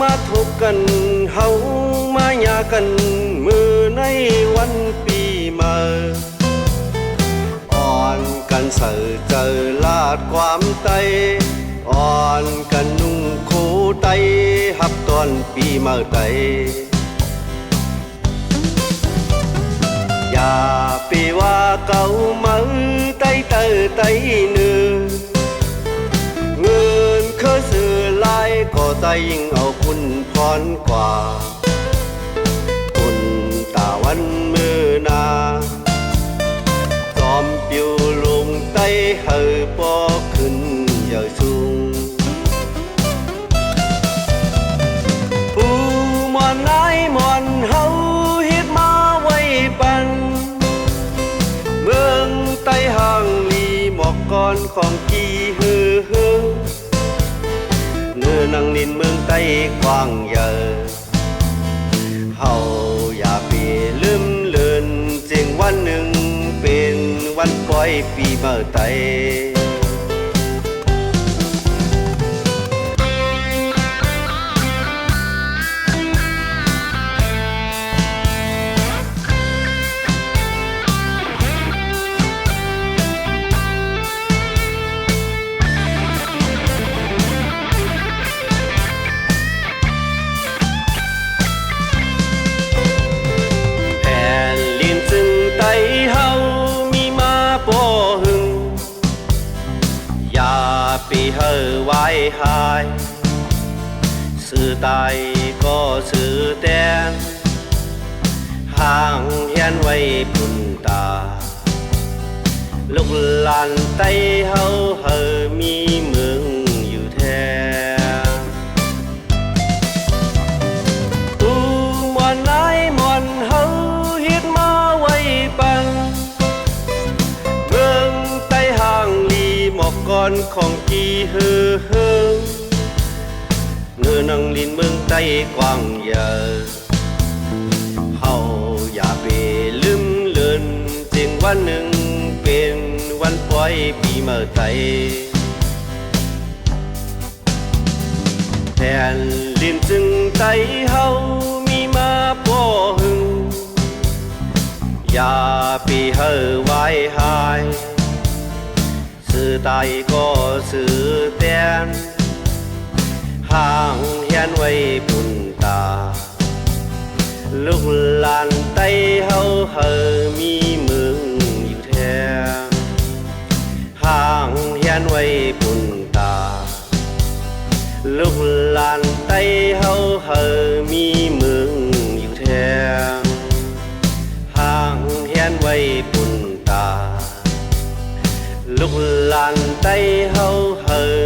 มาทบกันเฮามาหย่ากันมือในวันปีใหม่อ่อนกันเสือเจอลาดความไตอ่อนกันนุ่งคู่ไตหับตอนปีใหม่ไตอย่าปีว่าเก่ามือไตเตอไตเนื้อเงินเคยซื้อลายก็ใจยิ่งเอาคุณพรกว่าคุณตาวันมือนาจอมปิวลงไตเฮอปอขึ้นอย่าสูงผู้มอนนายมอนเฮาเฮ็ดมาไว้ปันเมืองไตห่างลีหมอกก่อนของกี่ฮือเนื้อนังนินเมืองไต้กว้างใหญ่เฮาอย่าไปลืมเลือนจริงวันหนึ่งเป็นวันปล่อยปีเมื่อไต้ปีเฮอไว้หายสื่อตายก็สื่อแตนห่างเฮียนไว้ปุ่นตาลูกหลานไต้เฮาเฮอมีเมืองอยู่แท้ผู้มอนนายมอนเฮาเฮ็ดมาไว้ปันเมืองไต้ห่างลีหมอกก่อนของกี่เฮือเนื้อนังลินเมืองไต้กว้างใหญ่เฮาอย่าไปลืมเลือนจริงวันหนึ่งเป็นวันปล่อยปีเมื่อไต้แผ่นลินจึงไต้เฮามีมาป่อหึงอย่าไปเฮอไว้หายสื่อตายก็สื่อแตนห่างเฮียนไว้ปุ่นตาลูกหลานไต้เฮาเฮอมีเมืองอยู่แท้ห่างเฮียนไว้ปุ่นตาลูกหลานไต้เฮาเฮอมีเมืองอยู่แท้ห่างเฮียนไว้ปุ่นตาลูกหลานไต้เฮาเฮอ